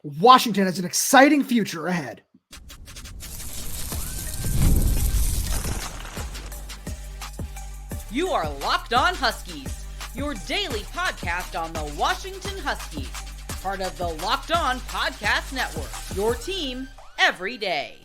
Washington has an exciting future ahead. You are Locked On Huskies, your daily podcast on the Washington Huskies, part of the Locked On Podcast Network, your team every day.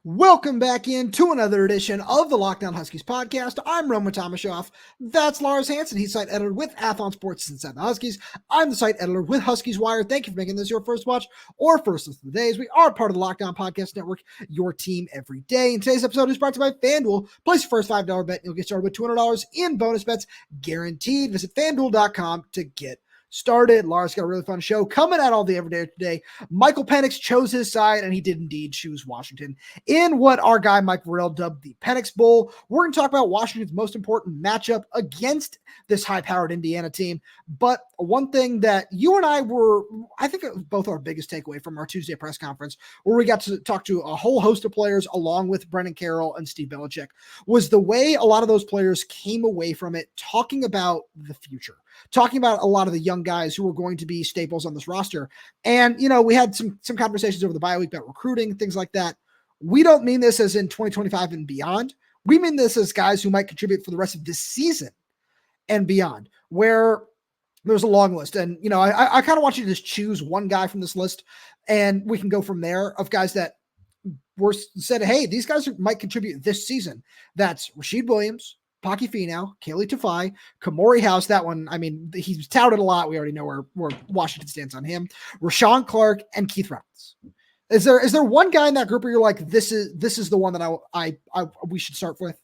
Welcome back into another edition of the Locked On Huskies podcast. I'm Roman Tomashoff. That's Lars Hanson. He's site editor with Athlon Sports Inside the Huskies. I'm the site editor with Huskies Wire. Thank you for making this your first watch or first listen of the days. We are part of the Locked On Podcast Network, your team every day. And today's episode is brought to you by FanDuel. Place your first $5 bet and you'll get started with $200 in bonus bets guaranteed. Visit FanDuel.com to get started. Lars got a really fun show coming out all the everyday today. Michael Penix chose his side, and he did indeed choose Washington in what our guy Mike Varell dubbed the Penix Bowl. We're going to talk about Washington's most important matchup against this high-powered Indiana team. But one thing that you and I were, I think it was both our biggest takeaway from our Tuesday press conference, where we got to talk to a whole host of players along with Brendan Carroll and Steve Belichick, was the way a lot of those players came away from it talking about the future, talking about a lot of the young guys who are going to be staples on this roster. And, you know, we had some conversations over the bye week about recruiting, things like that. We don't mean this as in 2025 and beyond. We mean this as guys who might contribute for the rest of this season and beyond, where there's a long list. And, you know, I kind of want you to just choose one guy from this list, and we can go from there of guys that were said, hey, these guys might contribute this season. That's Rashid Williams, Paki Finau, Kahlee Tafai, Khmori House. That one, I mean, he's touted a lot. We already know where Washington stands on him. Rahshawn Clark and Keith Reynolds. Is there one guy in that group where you're like, this is the one that we should start with?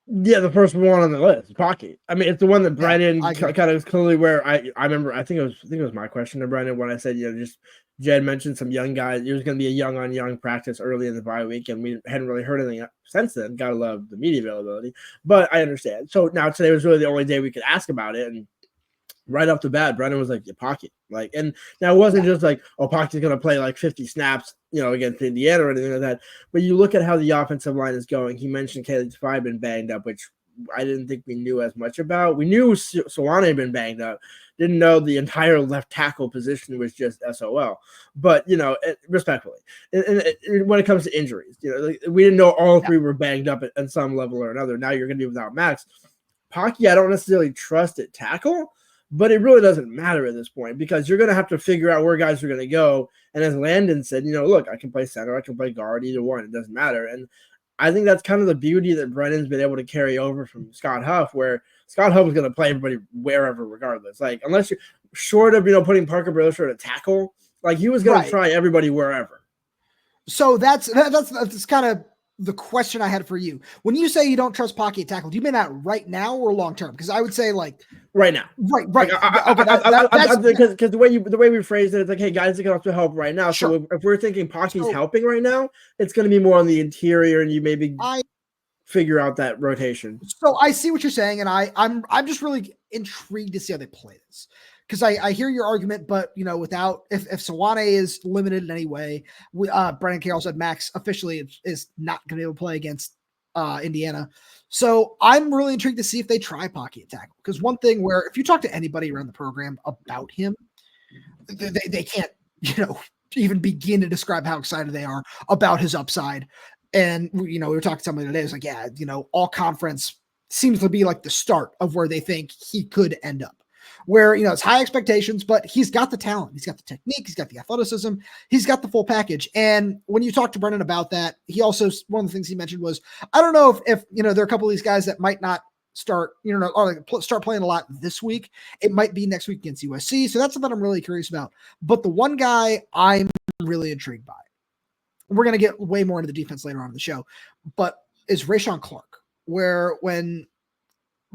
Yeah, the first one on the list, Paki. I mean, it's the one that Brendan kind of clearly where I remember. I think it was my question to Brendan when I said, you know, just Jedd mentioned some young guys. It was going to be a young on young practice early in the bye week, and we hadn't really heard anything since then. Gotta love the media availability, but I understand. So now today was really the only day we could ask about it, and right off the bat, Brendan was like, yeah, Paki. Like, and now it wasn't just like, oh, Paki's going to play like 50 snaps, you know, against Indiana or anything like that. But you look at how the offensive line is going. He mentioned Kahlee Tafai been banged up, which I didn't think we knew as much about. We knew Soane had been banged up. Didn't know the entire left tackle position was just SOL. But, you know, respectfully, when it comes to injuries, you know, like, we didn't know all three were banged up at some level or another. Now you're going to be without Max. Paki, I don't necessarily trust at tackle, but it really doesn't matter at this point because you're going to have to figure out where guys are going to go. And as Landon said, you know, look, I can play center, I can play guard, either one. It doesn't matter. And I think that's kind of the beauty that Brendan's been able to carry over from Scott Huff, where Scott Huff is going to play everybody wherever, regardless. Like, unless you're short of, you know, putting Parker Bradshaw at tackle, like he was going to try everybody wherever. So that's kind of the question I had for you. When you say you don't trust Paki at tackle, do you mean that right now or long term? Because I would say like right now. Right. Because the way we phrased it, it's like, hey, guys, it can also help right now. Sure. So if we're thinking Paki's helping right now, it's going to be more on the interior, and you maybe figure out that rotation. So I see what you're saying, and I'm just really intrigued to see how they play this. Because I hear your argument, but, you know, without if Soane is limited in any way, Brendan Carroll said Max officially is not going to be able to play against Indiana. So I'm really intrigued to see if they try Paki at tackle. Because one thing where if you talk to anybody around the program about him, they can't, you know, even begin to describe how excited they are about his upside. And, you know, we were talking to somebody today. It's like, yeah, you know, all conference seems to be like the start of where they think he could end up. Where, you know, it's high expectations, but he's got the talent. He's got the technique. He's got the athleticism. He's got the full package. And when you talk to Brendan about that, he also, one of the things he mentioned was, I don't know if you know, there are a couple of these guys that might not start, you know, or start playing a lot this week. It might be next week against USC. So that's something I'm really curious about. But the one guy I'm really intrigued by, we're going to get way more into the defense later on in the show, but is Rahshawn Clark, where when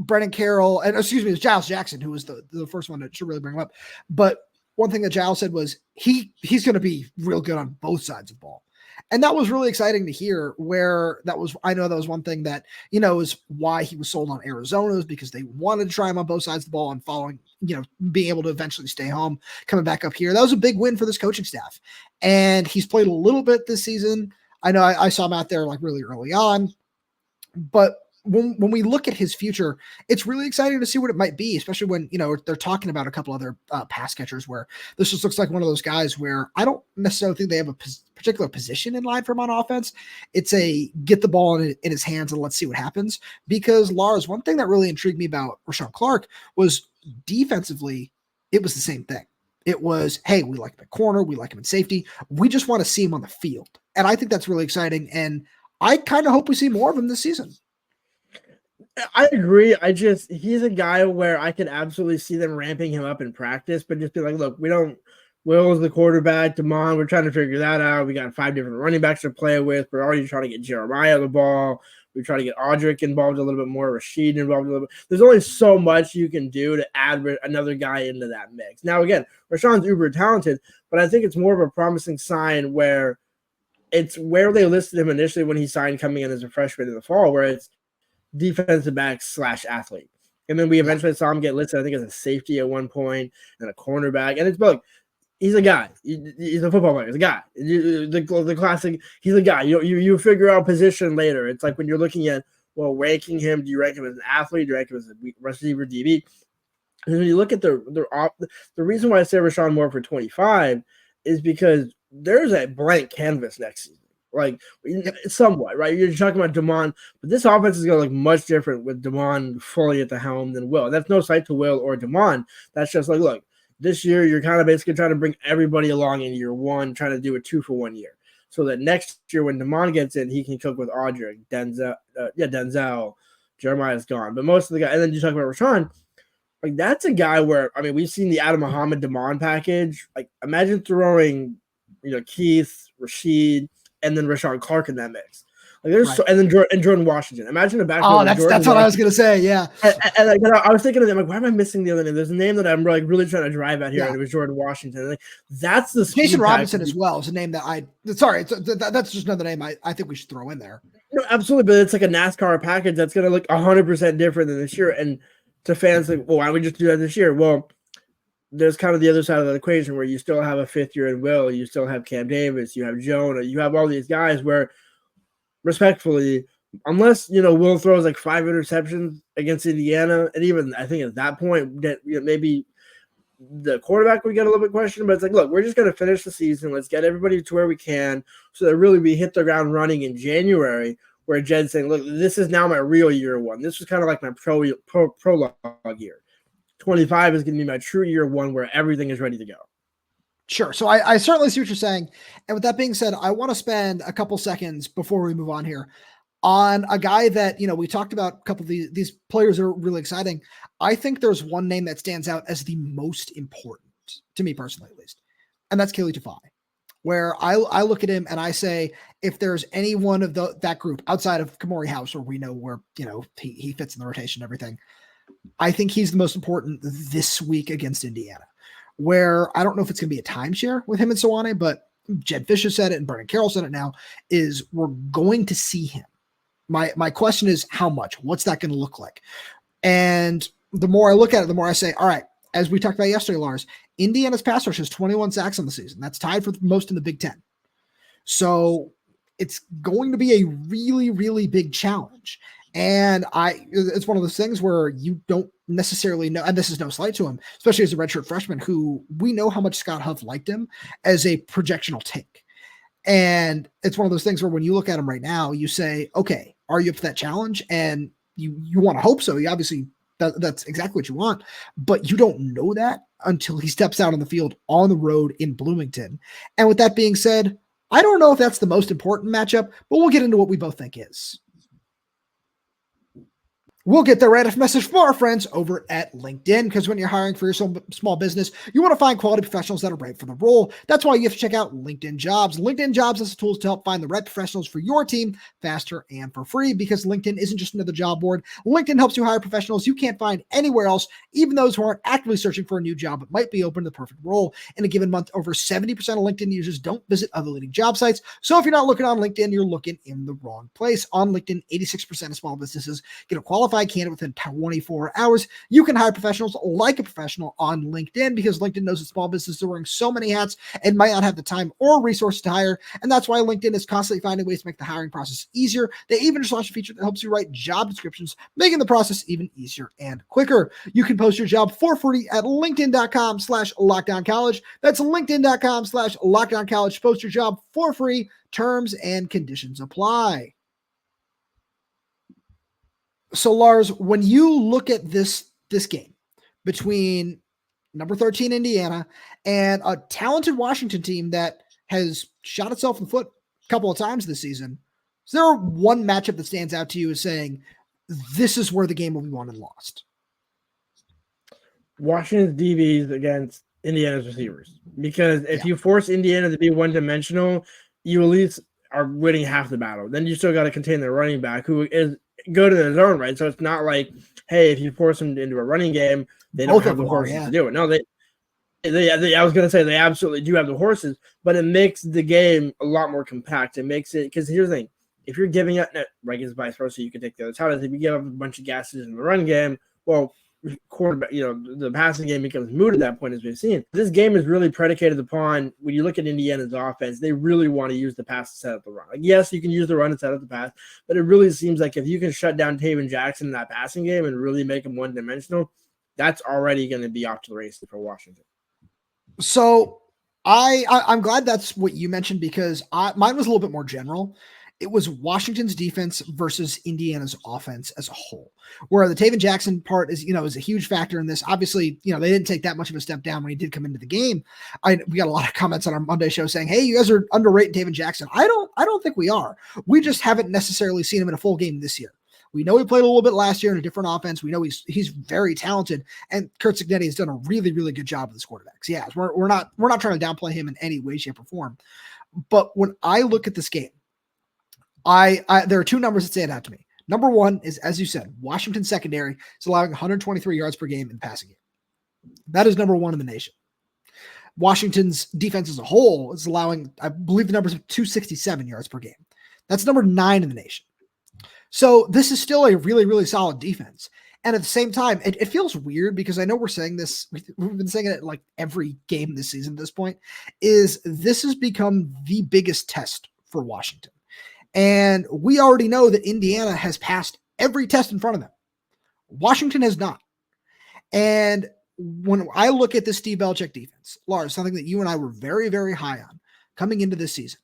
Brendan Carroll, and excuse me, it was Giles Jackson, who was the first one to really bring him up. But one thing that Giles said was he's going to be real good on both sides of the ball. And that was really exciting to hear, where I know that was one thing that, you know, is why he was sold on Arizona, is because they wanted to try him on both sides of the ball and following, you know, being able to eventually stay home, coming back up here. That was a big win for this coaching staff. And he's played a little bit this season. I know I saw him out there like really early on, but when we look at his future, it's really exciting to see what it might be, especially when, they're talking about a couple other pass catchers where this just looks like one of those guys where I don't necessarily think they have a particular position in line for him on offense. It's a get the ball in his hands and let's see what happens. Because Lars, one thing that really intrigued me about Rahshawn Clark was defensively, it was the same thing. It was, hey, we like him at corner, we like him in safety. We just want to see him on the field. And I think that's really exciting. And I kind of hope we see more of him this season. I agree. He's a guy where I could absolutely see them ramping him up in practice, but just be like, look, Will's the quarterback, Damon, we're trying to figure that out. We got 5 different running backs to play with. We're already trying to get Jeremiah the ball. We're trying to get Audric involved a little bit more, Rashid involved a little bit. There's only so much you can do to add another guy into that mix. Now, again, Rashawn's uber talented, but I think it's more of a promising sign where it's where they listed him initially when he signed coming in as a freshman in the fall, where it's defensive back / athlete. And then we eventually saw him get listed, I think, as a safety at one point and a cornerback. And it's like, he's a guy. He's a football player. He's a guy. The classic, he's a guy. You figure out position later. It's like when you're looking at, ranking him, do you rank him as an athlete? Do you rank him as a receiver, DB? And when you look at the reason why I say Rahshawn more for 25 is because there's a blank canvas next season. Like, somewhat, right? You're talking about Damon, but this offense is going to look much different with Damon fully at the helm than Will. That's no slight to Will or Damon. That's just like, look, this year you're kind of basically trying to bring everybody along in year one, trying to do a 2-for-1 year. So that next year when Damon gets in, he can cook with Audric, Denzel, Jeremiah's gone. But most of the guys, and then you talk about Rahshawn, like that's a guy where, I mean, we've seen the Adam Muhammad Damon package. Like, imagine throwing, Keith, Rashid, and then Rahshawn Clark in that mix. Like there's right. And Jordan Washington. Imagine a back. Oh, that's what I was gonna say. Yeah. And I was thinking of them. Like, why am I missing the other name? There's a name that I'm really trying to drive at here, and it was Jordan Washington. Like, that's the Jason Robinson as well is a name that that's just another name I think we should throw in there. No, absolutely, but it's like a NASCAR package that's gonna look 100% different than this year. And to fans, like, well, why don't we just do that this year? Well, there's kind of the other side of the equation where you still have a 5th year in Will, you still have Cam Davis, you have Jonah, you have all these guys where, respectfully, unless Will throws like 5 interceptions against Indiana, and even I think at that point that maybe the quarterback would get a little bit questioned, but it's like, look, we're just going to finish the season. Let's get everybody to where we can, so that really we hit the ground running in January. Where Jedd's saying, look, this is now my real year one. This was kind of like my prologue year. 25 is going to be my true year one where everything is ready to go. Sure. So I certainly see what you're saying. And with that being said, I want to spend a couple seconds before we move on here on a guy that, we talked about a couple of these players are really exciting. I think there's one name that stands out as the most important to me personally, at least. And that's Kahlee Tafai, where I look at him and I say, if there's any one of that group outside of Khmori House, where we know where, he fits in the rotation and everything, I think he's the most important this week against Indiana, where I don't know if it's going to be a timeshare with him and Soane, but Jedd Fisch has said it and Brendan Carroll said it now, is we're going to see him. My question is how much? What's that going to look like? And the more I look at it, the more I say, all right, as we talked about yesterday, Lars, Indiana's pass rush has 21 sacks on the season. That's tied for most in the Big Ten. So it's going to be a really, really big challenge. And it's one of those things where you don't necessarily know, and this is no slight to him, especially as a redshirt freshman, who we know how much Scott Huff liked him as a projectional take. And it's one of those things where when you look at him right now, you say, okay, are you up for that challenge? And you want to hope so. You obviously, that's exactly what you want, but you don't know that until he steps out on the field on the road in Bloomington. And with that being said, I don't know if that's the most important matchup, but we'll get into what we both think is. We'll get the right of message from our friends over at LinkedIn, because when you're hiring for your small business, you want to find quality professionals that are right for the role. That's why you have to check out LinkedIn Jobs. LinkedIn Jobs has the tools to help find the right professionals for your team faster and for free, because LinkedIn isn't just another job board. LinkedIn helps you hire professionals you can't find anywhere else, even those who aren't actively searching for a new job but might be open to the perfect role. In a given month, over 70% of LinkedIn users don't visit other leading job sites. So if you're not looking on LinkedIn, you're looking in the wrong place. On LinkedIn, 86% of small businesses get a qualified qualified candidate within 24 hours. You can hire professionals like a professional on LinkedIn because LinkedIn knows that small businesses are wearing so many hats and might not have the time or resources to hire. And that's why LinkedIn is constantly finding ways to make the hiring process easier. They even just launched a feature that helps you write job descriptions, making the process even easier and quicker. You can post your job for free at linkedin.com/lockdowncollege. That's linkedin.com/lockdowncollege. Post your job for free. Terms and conditions apply. So, Lars, when you look at this game between number 13 Indiana and a talented Washington team that has shot itself in the foot a couple of times this season, is there one matchup that stands out to you as saying this is where the game will be won and lost? Washington's DBs against Indiana's receivers. Because if you force Indiana to be one-dimensional, you at least are winning half the battle. Then you still got to contain their running back, who is good in his own right. So it's not like, hey, if you force them into a running game, they don't have the horses to do it. No, they I was going to say they absolutely do have the horses, but it makes the game a lot more compact. It makes it, because here's the thing. If you're giving up, like it's vice versa, you can take the other side. If you give up a bunch of gases in the run game, well, quarterback, the passing game becomes moot at that point, as we've seen. This game is really predicated upon, when you look at Indiana's offense, they really want to use the pass to set up the run. Like, yes, you can use the run to set up the pass, but it really seems like if you can shut down Taven Jackson in that passing game and really make him one-dimensional, that's already going to be off to the races for Washington. So I'm glad that's what you mentioned, because mine was a little bit more general. It was Washington's defense versus Indiana's offense as a whole, where the Taven Jackson part is a huge factor in this. Obviously, they didn't take that much of a step down when he did come into the game. We got a lot of comments on our Monday show saying, hey, you guys are underrating Taven Jackson. I don't think we are. We just haven't necessarily seen him in a full game this year. We know he played a little bit last year in a different offense. We know he's very talented, and Curt Cignetti has done a really, really good job with his quarterbacks. Yeah, we're not trying to downplay him in any way, shape, or form. But when I look at this game, there are two numbers that stand out to me. Number one is, as you said, Washington secondary is allowing 123 yards per game in the passing game. That is number one in the nation. Washington's defense as a whole is allowing, I believe the numbers of 267 yards per game. That's number 9 in the nation. So this is still a really, really solid defense. And at the same time, it feels weird, because I know we're saying this, we've been saying it like every game this season at this point, is this has become the biggest test for Washington. And we already know that Indiana has passed every test in front of them. Washington has not. And when I look at this Steve Belichick defense, Lars, something that you and I were very, very high on coming into this season,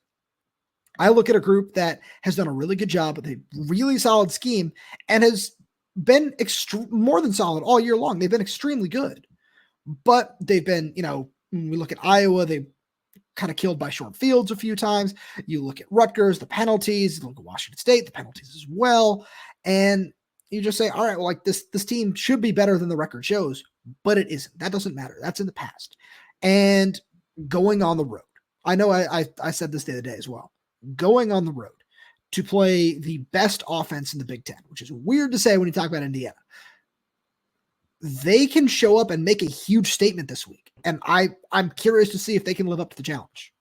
I look at a group that has done a really good job with a really solid scheme and has been more than solid all year long. They've been extremely good. But they've been, when we look at Iowa, they kind of killed by short fields a few times. You look at Rutgers, the penalties. You look at Washington State, the penalties as well. And you just say, all right, well, like this team should be better than the record shows, but it isn't. That doesn't matter. That's in the past. And going on the road, I know I said this the other day as well, going on the road to play the best offense in the Big Ten, which is weird to say when you talk about Indiana. They can show up and make a huge statement this week. And I'm curious to see if they can live up to the challenge.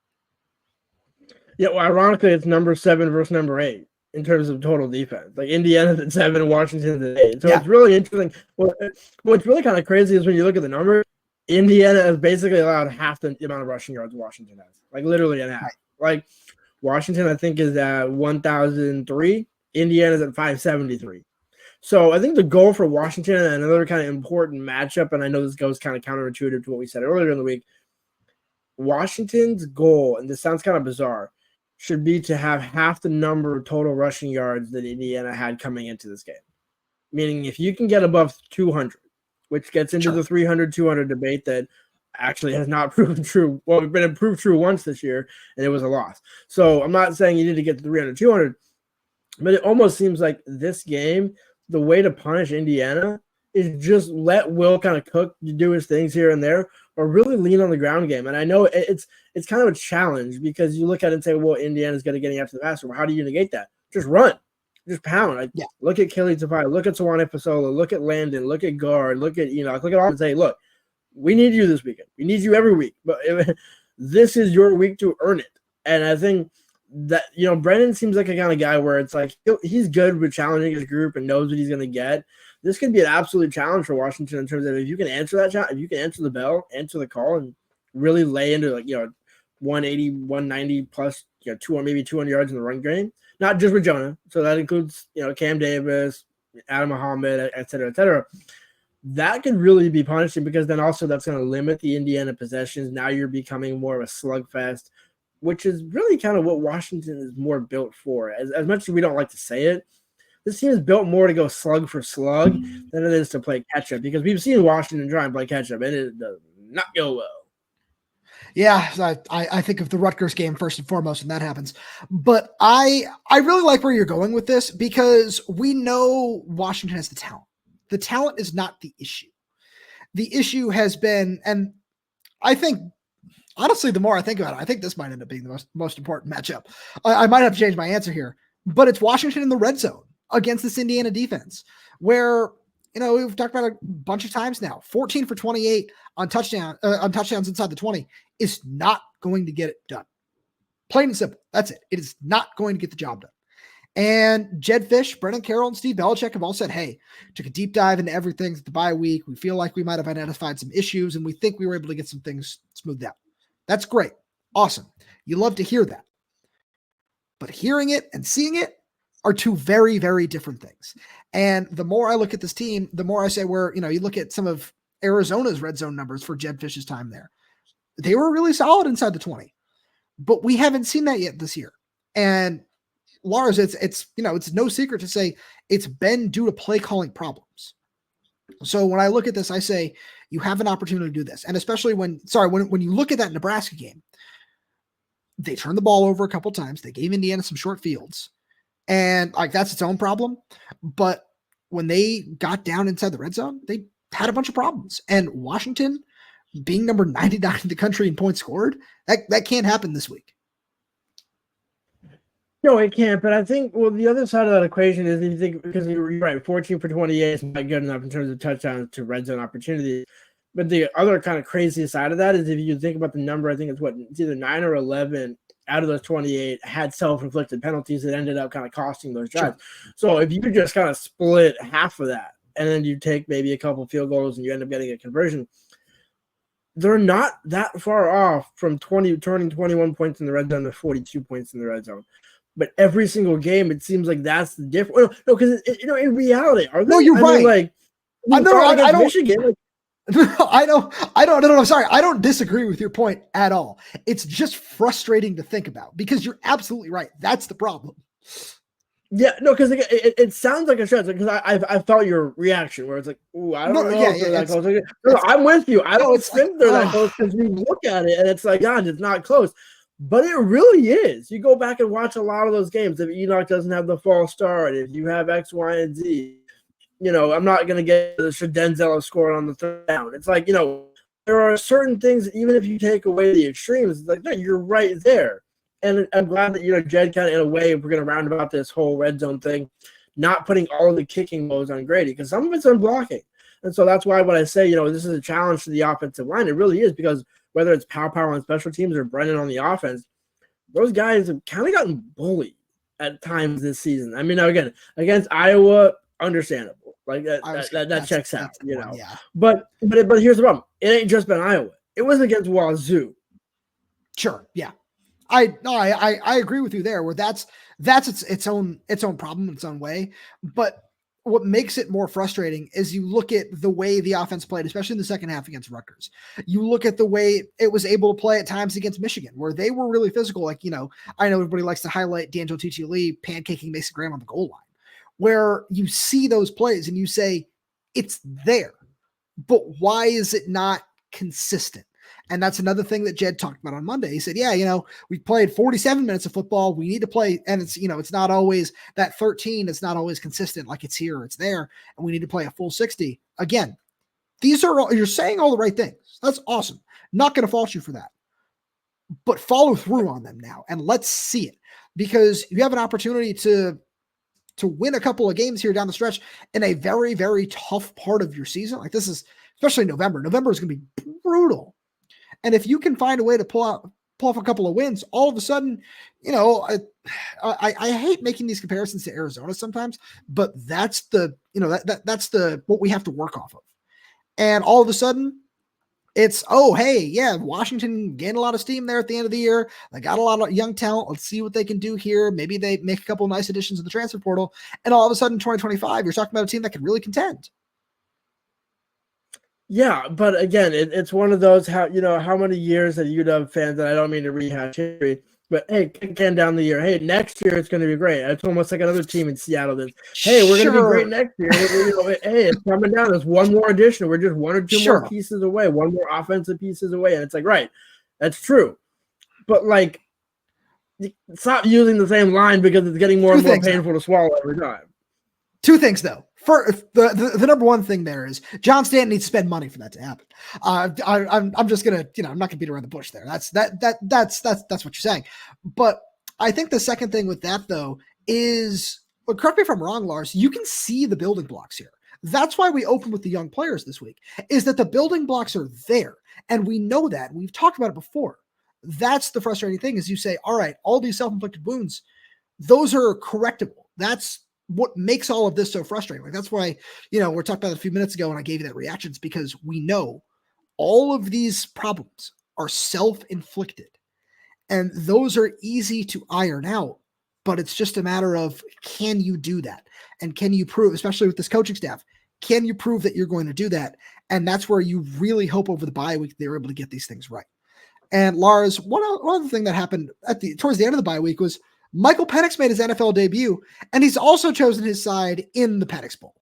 Yeah, well, ironically, it's number 7 versus number 8 in terms of total defense. Like, Indiana's at 7, Washington's at 8. So It's really interesting. What's really kind of crazy is when you look at the number, Indiana has basically allowed half the amount of rushing yards Washington has. Like, literally in half. Right. Like, Washington, I think, is at 1,003. Indiana's at 573. So I think the goal for Washington, and another kind of important matchup, and I know this goes kind of counterintuitive to what we said earlier in the week, Washington's goal, and this sounds kind of bizarre, should be to have half the number of total rushing yards that Indiana had coming into this game. Meaning if you can get above 200, which gets into the 300-200 debate that actually has not proven true. Well, it's been proved true once this year, and it was a loss. So I'm not saying you need to get to 300-200, but it almost seems like this game, the way to punish Indiana is just let Will kind of cook, do his things here and there, or really lean on the ground game. And I know it's kind of a challenge, because you look at it and say, well, Indiana's going to get after the passer. Well, how do you negate that? Just run. Just pound. Look at Kahlee Tafai, look at Soane Faasolo, look at Landon, look at guard, look at all and say, look, we need you this weekend. We need you every week. But this is your week to earn it. And I think that, Brennan seems like a kind of guy where it's like he's good with challenging his group and knows what he's going to get. This could be an absolute challenge for Washington in terms of if you can answer that challenge, if you can answer the bell, answer the call, and really lay into 180, 190 plus, 200, maybe 200 yards in the run game. Not just with Jonah. So that includes, Cam Davis, Adam Muhammad, et cetera, et cetera. That could really be punishing because then also that's going to limit the Indiana possessions. Now you're becoming more of a slugfest, which is really kind of what Washington is more built for. As much as we don't like to say it, this team is built more to go slug for slug than it is to play catch-up because we've seen Washington try and play catch-up, and it does not go well. Yeah, I think of the Rutgers game first and foremost when that happens. But I really like where you're going with this because we know Washington has the talent. The talent is not the issue. The issue has been, and I think, honestly, the more I think about it, I think this might end up being the most important matchup. I might have to change my answer here, but it's Washington in the red zone against this Indiana defense where, we've talked about it a bunch of times now. 14 for 28 on touchdowns inside the 20 is not going to get it done. Plain and simple. That's it. It is not going to get the job done. And Jedd Fisch, Brendan Carroll, and Steve Belichick have all said, hey, took a deep dive into everything at the bye week. We feel like we might have identified some issues, and we think we were able to get some things smoothed out. That's great. Awesome. You love to hear that. But hearing it and seeing it are two very, very different things. And the more I look at this team, the more I say you look at some of Arizona's red zone numbers for Jedd Fisch's time there. They were really solid inside the 20, but we haven't seen that yet this year. And Lars, it's no secret to say it's been due to play calling problems. So when I look at this, I say you have an opportunity to do this. And especially when you look at that Nebraska game, they turned the ball over a couple times. They gave Indiana some short fields. And that's its own problem. But when they got down inside the red zone, they had a bunch of problems. And Washington, being number 99 in the country in points scored, that can't happen this week. No, it can't. But I think, the other side of that equation is if you think, because you're right, 14 for 28 is not good enough in terms of touchdowns to red zone opportunities. But the other kind of crazy side of that is if you think about the number, I think it's either 9 or 11 out of those 28 had self-inflicted penalties that ended up kind of costing those drives. Sure. So if you could just kind of split half of that and then you take maybe a couple field goals and you end up getting a conversion, they're not that far off from turning 21 points in the red zone to 42 points in the red zone. But every single game, it seems like that's the difference. No, because in reality, are they? No, you're right. I don't. Michigan, I don't. Sorry, I don't disagree with your point at all. It's just frustrating to think about because you're absolutely right. That's the problem. Yeah, no, because it sounds like a stretch because I felt your reaction where it's like, ooh, I don't know if they're that close. No, I'm with you. I don't think they're that close because we look at it and it's like, God, it's not close. But it really is. You go back and watch a lot of those games. If Enoch doesn't have the false start, if you have X, Y, and Z, I'm not going to get the Denzel scored on the third down. It's like, there are certain things, even if you take away the extremes, it's like, no, you're right there. And I'm glad that, Jedd kind of, in a way, if we're going to round about this whole red zone thing, not putting all of the kicking modes on Grady, because some of it's unblocking. And so that's why when I say, this is a challenge to the offensive line, it really is because whether it's Pow on special teams or Brennan on the offense, those guys have kind of gotten bullied at times this season. I mean, now again, against Iowa, understandable. Like that checks out, Yeah. But here's the problem. It ain't just been Iowa. It was against Wazoo. Sure. Yeah. I agree with you there where that's its own problem, its own way. But what makes it more frustrating is you look at the way the offense played, especially in the second half against Rutgers. You look at the way it was able to play at times against Michigan, where they were really physical. I know everybody likes to highlight D'Angelo Lee pancaking Mason Graham on the goal line, where you see those plays and you say, it's there, but why is it not consistent? And that's another thing that Jedd talked about on Monday. He said, we played 47 minutes of football. We need to play. And it's, it's not always that 13. It's not always consistent. Like it's here, it's there. And we need to play a full 60. Again, you're saying all the right things. That's awesome. Not going to fault you for that, but follow through on them now. And let's see it because you have an opportunity to win a couple of games here down the stretch in a very, very tough part of your season. Like this is especially November. November is going to be brutal. And if you can find a way to pull out pull off a couple of wins, all of a sudden, you know, I hate making these comparisons to Arizona sometimes, but that's the, you know, that's the what we have to work off of. And all of a sudden, it's, oh, hey, yeah, Washington gained a lot of steam there at the end of the year. They got a lot of young talent. Let's see what they can do here. Maybe they make a couple of nice additions in the transfer portal. And all of a sudden, 2025, you're talking about a team that can really contend. Yeah, but again, it's one of those, how many years that UW fans, and I don't mean to rehash history, but hey, again down the year, hey, next year it's going to be great. It's almost like another team in Seattle that, hey, we're going to be great next year. Hey, it's coming down. There's one more addition. We're just one or two more pieces away, one more offensive pieces away. And it's like, right, that's true. But like, stop using the same line because it's getting more and more painful to swallow every time. Two things, though. First, the number one thing there is John Stanton needs to spend money for that to happen. I'm just gonna, I'm not gonna beat around the bush there. That's what you're saying. But I think the second thing with that though is, well, correct me if I'm wrong, Lars, you can see the building blocks here. That's why we open with the young players this week, is that the building blocks are there, and we know that. We've talked about it before. That's the frustrating thing, is you say, all right, all these self-inflicted wounds, those are correctable. That's what makes all of this so frustrating. Like, that's why, we're talking about it a few minutes ago when I gave you that reaction. It's because we know all of these problems are self-inflicted, and those are easy to iron out, but it's just a matter of, can you do that? And can you prove, especially with this coaching staff, can you prove that you're going to do that? And that's where you really hope over the bye week they're able to get these things right. And Lars, one other thing that happened towards the end of the bye week was Michael Penix made his NFL debut, and he's also chosen his side in the Penix Bowl,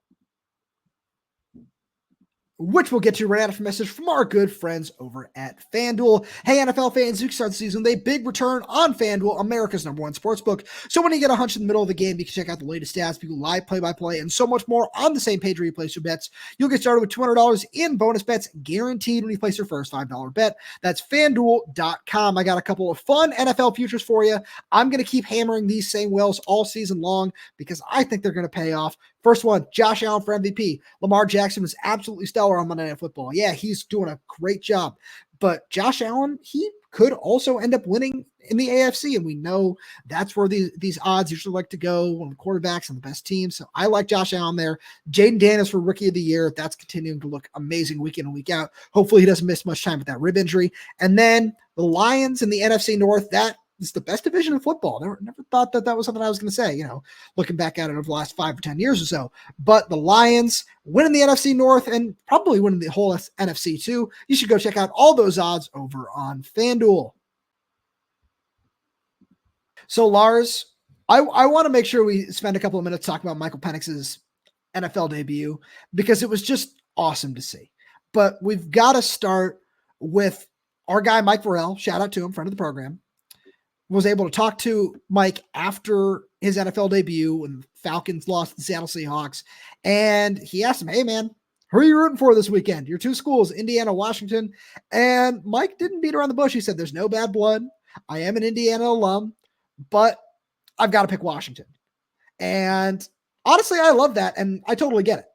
which we'll get to right after a message from our good friends over at FanDuel. Hey, NFL fans, you can start the season with a big return on FanDuel, America's #1 sportsbook. So when you get a hunch in the middle of the game, you can check out the latest stats, view live play-by-play, and so much more on the same page where you place your bets. You'll get started with $200 in bonus bets guaranteed when you place your first $5 bet. That's FanDuel.com. I got a couple of fun NFL futures for you. I'm going to keep hammering these same whales all season long because I think they're going to pay off. First one, Josh Allen for MVP. Lamar Jackson was absolutely stellar on Monday Night Football. Yeah, he's doing a great job. But Josh Allen, he could also end up winning in the AFC, and we know that's where these odds usually like to go on the quarterbacks and the best teams. So I like Josh Allen there. Jaden Daniels for Rookie of the Year. That's continuing to look amazing week in and week out. Hopefully he doesn't miss much time with that rib injury. And then the Lions in the NFC North, that is the best division in football. Never thought that was something I was going to say, looking back at it over the last 5 or 10 years or so. But the Lions winning the NFC North and probably winning the whole NFC too. You should go check out all those odds over on FanDuel. So Lars, I want to make sure we spend a couple of minutes talking about Michael Penix's NFL debut because it was just awesome to see. But we've got to start with our guy, Mike Vorel. Shout out to him, friend of the program. Was able to talk to Mike after his NFL debut when the Falcons lost to the Seattle Seahawks. And he asked him, hey, man, who are you rooting for this weekend? Your two schools, Indiana, Washington. And Mike didn't beat around the bush. He said, there's no bad blood. I am an Indiana alum, but I've got to pick Washington. And honestly, I love that. And I totally get it.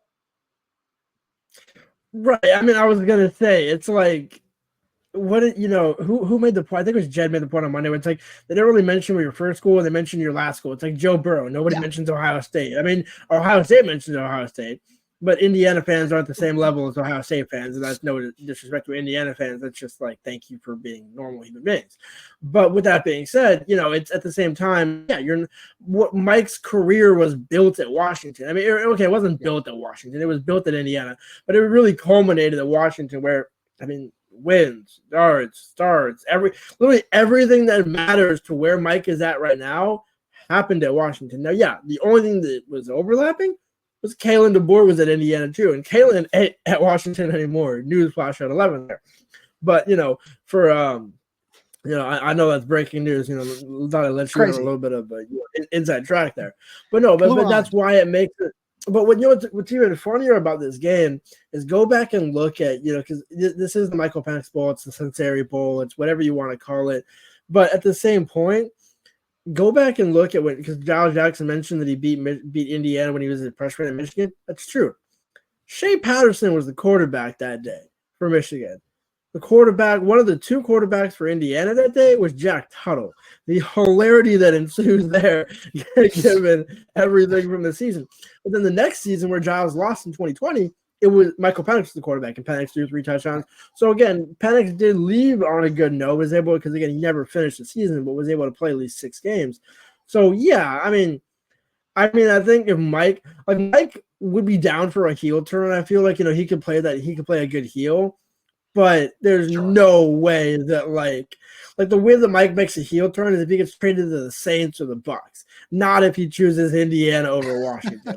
Right. I mean, I was going to say, it's like, who made the point? I think it was Jedd made the point on Monday. It's like they don't really mention your first school, they mention your last school. It's like Joe Burrow. Nobody mentions Ohio State. I mean, Ohio State mentions Ohio State, but Indiana fans aren't the same level as Ohio State fans, and that's no disrespect to Indiana fans. That's just like, thank you for being normal human beings. But with that being said, it's at the same time, Mike's career was built at Washington. I mean, it wasn't built at Washington. It was built at Indiana, but it really culminated at Washington where, I mean, wins, starts, literally everything that matters to where Mike is at right now happened at Washington. Now, the only thing that was overlapping was Kalen DeBoer was at Indiana too, and Kalen ain't at Washington anymore. Newsflash at 11 there. But I know that's breaking news. Thought I let you know a little bit of inside track there, but that's why it makes it. But what's even funnier about this game is go back and look at, because this is the Michael Penix Bowl, it's the Cincinnati Bowl, it's whatever you want to call it. But at the same point, go back and look at because Giles Jackson mentioned that he beat Indiana when he was a freshman in Michigan. That's true. Shea Patterson was the quarterback that day for Michigan. the quarterback, one of the two quarterbacks for Indiana that day was Jack Tuttle. The hilarity that ensues there, given everything from the season. But then the next season where Giles lost in 2020, it was Michael Penix the quarterback, and Penix threw 3 touchdowns. So again, Penix did leave on a good note, was able, because again, he never finished the season, but was able to play at least 6 games. So yeah, I mean, I think if Mike would be down for a heel turn, I feel like, he could play a good heel, but there's no way that like the way that Mike makes a heel turn is if he gets traded to the Saints or the Bucks, not if he chooses Indiana over Washington.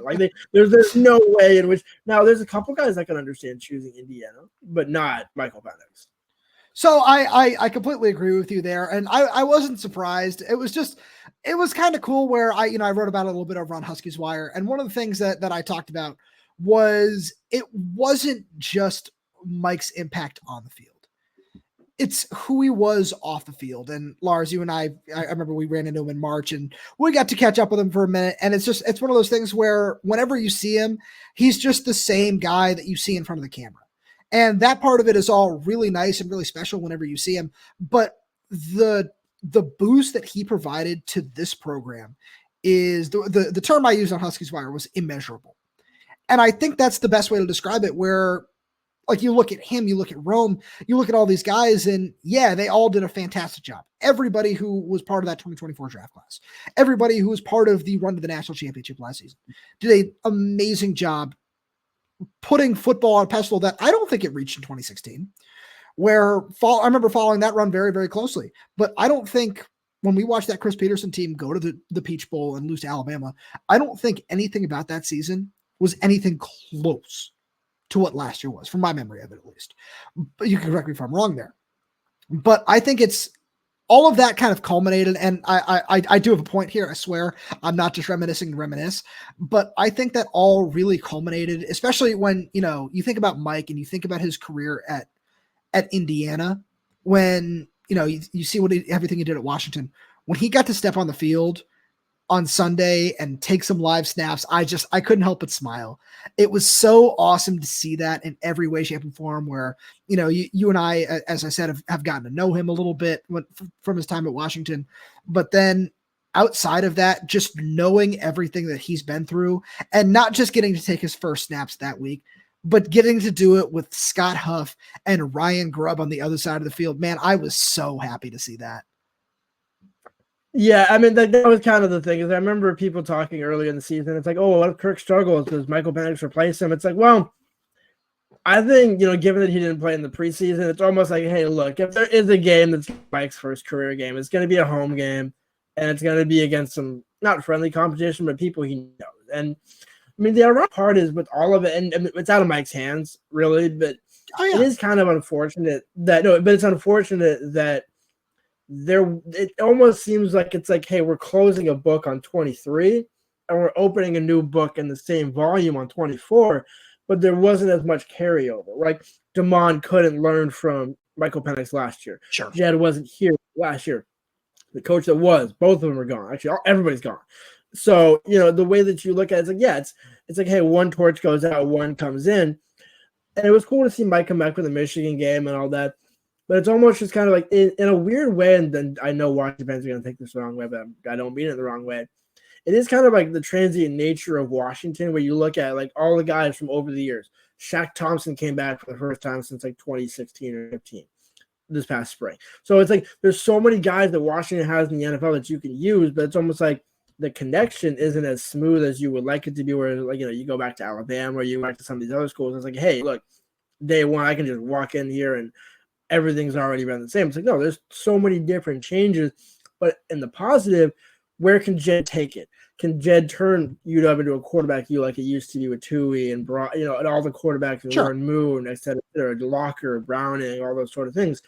There's no way in which, now there's a couple guys that can understand choosing Indiana, but not Michael Penix. So I completely agree with you there. And I wasn't surprised. It was kind of cool where I wrote about it a little bit over on Huskies Wire. And one of the things that I talked about was it wasn't just Mike's impact on the field. It's who he was off the field. And Lars, you and I remember we ran into him in March and we got to catch up with him for a minute. And it's one of those things where whenever you see him, he's just the same guy that you see in front of the camera. And that part of it is all really nice and really special whenever you see him. But the boost that he provided to this program is the term I used on Huskies Wire was immeasurable. And I think that's the best way to describe it, where like you look at him, you look at Rome, you look at all these guys, and yeah, they all did a fantastic job. Everybody who was part of that 2024 draft class, everybody who was part of the run to the national championship last season did an amazing job putting football on a pedestal that I don't think it reached in 2016, where I remember following that run very, very closely. But I don't think when we watched that Chris Peterson team go to the Peach Bowl and lose to Alabama, I don't think anything about that season was anything close to what last year was, from my memory of it at least. But you can correct me if I'm wrong there. But I think it's all of that kind of culminated, and I do have a point here, I swear. I'm not just reminiscing to reminisce, but I think that all really culminated, especially when, you think about Mike and you think about his career at Indiana, when, you see everything he did at Washington. When he got to step on the field on Sunday and take some live snaps, I couldn't help but smile. It was so awesome to see that in every way, shape, and form, where, you and I, as I said, have gotten to know him a little bit from his time at Washington. But then outside of that, just knowing everything that he's been through, and not just getting to take his first snaps that week, but getting to do it with Scott Huff and Ryan Grubb on the other side of the field, man, I was so happy to see that. Yeah, I mean, that was kind of the thing. Is I remember people talking earlier in the season. It's like, oh, what if Kirk struggles? Does Michael Penix replace him? It's like, well, I think, given that he didn't play in the preseason, it's almost like, hey, look, if there is a game that's Mike's first career game, it's going to be a home game, and it's going to be against some not friendly competition, but people he knows. And I mean, the ironic part is with all of it, and it's out of Mike's hands, really, but it is kind of unfortunate that it almost seems like it's like, hey, we're closing a book on 23 and we're opening a new book in the same volume on 24, but there wasn't as much carryover. Like Damon couldn't learn from Michael Penix last year. Sure. Jedd wasn't here last year. The coach that was, both of them are gone. Actually, everybody's gone. So, the way that you look at it, it's like, yeah, it's like, hey, one torch goes out, one comes in. And it was cool to see Mike come back with the Michigan game and all that. But it's almost just kind of like in a weird way, and then I know Washington fans are going to take this the wrong way, but I don't mean it the wrong way. It is kind of like the transient nature of Washington, where you look at like all the guys from over the years. Shaq Thompson came back for the first time since like 2016 or 15 this past spring. So it's like there's so many guys that Washington has in the NFL that you can use, but it's almost like the connection isn't as smooth as you would like it to be, where like, you go back to Alabama or you go back to some of these other schools. It's like, hey, look, day one, I can just walk in here and everything's already been the same. It's like, no, there's so many different changes, but in the positive, where can Jedd take it? Can Jedd turn UW into a quarterback like it used to be with Tui and and all the quarterbacks, and Warren Moon, et cetera, Locker, Browning, all those sort of things?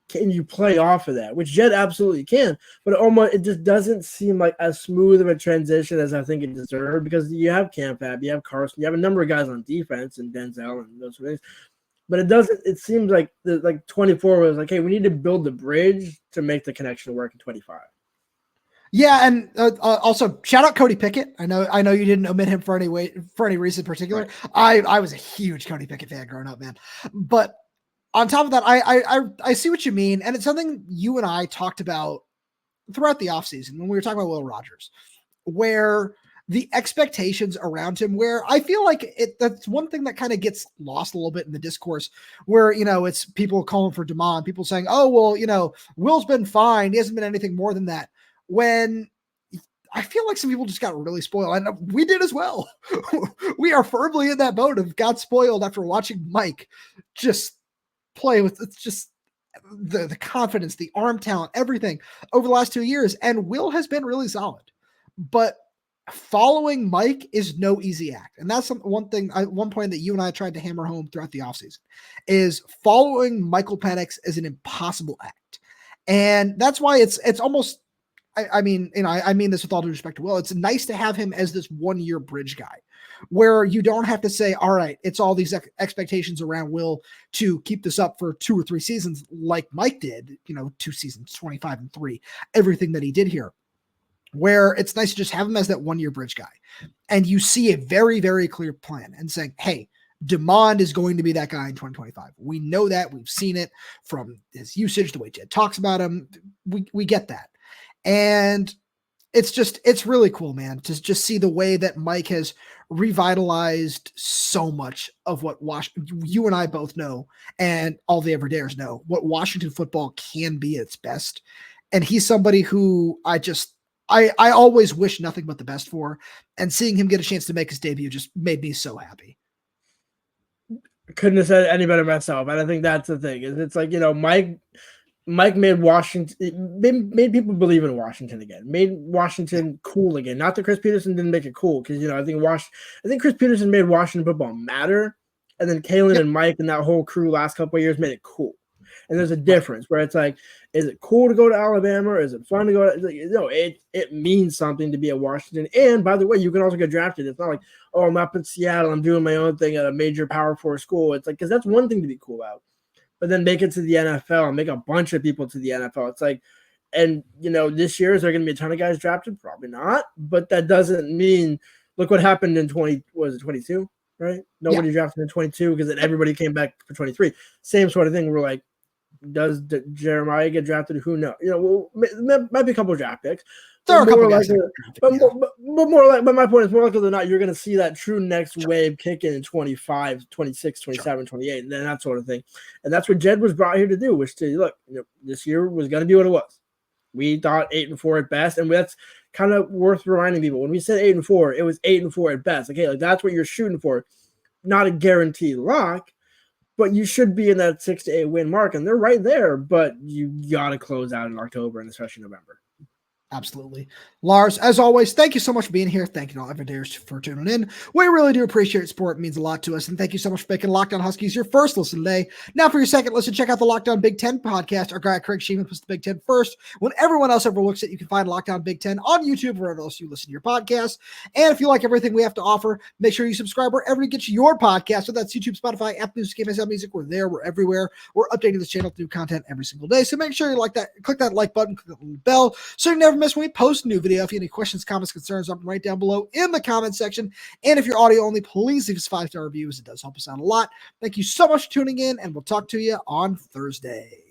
Can you play off of that? Which Jedd absolutely can, but it just doesn't seem like as smooth of a transition as I think it deserved, because you have Cam Fab, you have Carson, you have a number of guys on defense and Denzel and those sort of things. But it seems like 24 was like, hey, we need to build the bridge to make the connection work in 25. Yeah, and also shout out Cody Pickett. I know you didn't omit him for any reason in particular. Right. I was a huge Cody Pickett fan growing up, man. But on top of that, I see what you mean. And it's something you and I talked about throughout the offseason when we were talking about Will Rogers, where the expectations around him, where I feel like that's one thing that kind of gets lost a little bit in the discourse, where, it's people calling for demand, people saying, oh, well, Will's been fine. He hasn't been anything more than that. When I feel like some people just got really spoiled, and we did as well. We are firmly in that boat of got spoiled after watching Mike just play with just the confidence, the arm talent, everything over the last 2 years. And Will has been really solid, but following Mike is no easy act. And that's one point that you and I tried to hammer home throughout the offseason is following Michael Penix is an impossible act. And that's why it's almost, I mean this with all due respect to Will, it's nice to have him as this 1 year bridge guy where you don't have to say, all right, it's all these expectations around Will to keep this up for 2 or 3 seasons like Mike did, 2 seasons, 25-3, everything that he did here, where it's nice to just have him as that 1 year bridge guy. And you see a very, very clear plan and saying, hey, Demond is going to be that guy in 2025. We know that. We've seen it from his usage, the way Jedd talks about him. We get that. And it's really cool, man, to just see the way that Mike has revitalized so much of what you and I both know, and all the everydayers know, what Washington football can be at its best. And he's somebody who I always wish nothing but the best for, and seeing him get a chance to make his debut just made me so happy. Couldn't have said it any better myself. And I think that's the thing. Is it's like, Mike made Washington, made people believe in Washington again, made Washington cool again. Not that Chris Peterson didn't make it cool, because I think Chris Peterson made Washington football matter, and then Kalen and Mike and that whole crew last couple of years made it cool. And there's a difference where it's like, is it cool to go to Alabama? Or is it fun to go to, it means something to be at Washington. And by the way, you can also get drafted. It's not like, oh, I'm up in Seattle, I'm doing my own thing at a major Power 4 school. It's like, because that's one thing to be cool about. But then make it to the NFL and make a bunch of people to the NFL. It's like, and this year, is there going to be a ton of guys drafted? Probably not. But that doesn't mean, look what happened in 22, right? Nobody drafted in 22 because then everybody came back for 23. Same sort of thing. We're like, does Jeremiah get drafted? Who knows? There might be a couple of draft picks. There are a couple guys, but my point is, more likely than not, you're going to see that true next wave kick in 25, 26, 27, 28, and then that sort of thing. And that's what Jedd was brought here to do, which to look, this year was going to be what it was. We thought 8-4 at best, and that's kind of worth reminding people. When we said 8-4, it was 8-4 at best. Okay, like that's what you're shooting for, not a guaranteed lock, but you should be in that 6 to 8 win mark, and they're right there. But you got to close out in October and especially November. Absolutely. Lars, as always, thank you so much for being here. Thank you to all everydayers for tuning in. We really do appreciate support. It means a lot to us. And thank you so much for making Locked On Huskies your first listen today. Now for your second listen, check out the Locked On Big Ten podcast. Our guy Craig Sheeman puts the Big Ten first. When everyone else overlooks it, you can find Locked On Big Ten on YouTube, wherever else you listen to your podcast. And if you like everything we have to offer, make sure you subscribe wherever you get your podcast. So that's YouTube, Spotify, Apple Music, KMSL Music. We're there. We're everywhere. We're updating this channel with new content every single day. So make sure you like that. Click that like button, click that little bell, so you never miss when we post a new video. If you have any questions, comments, concerns, up right down below in the comment section. And if you're audio only, please leave us 5-star reviews. It does help us out a lot. Thank you so much for tuning in, and we'll talk to you on Thursday.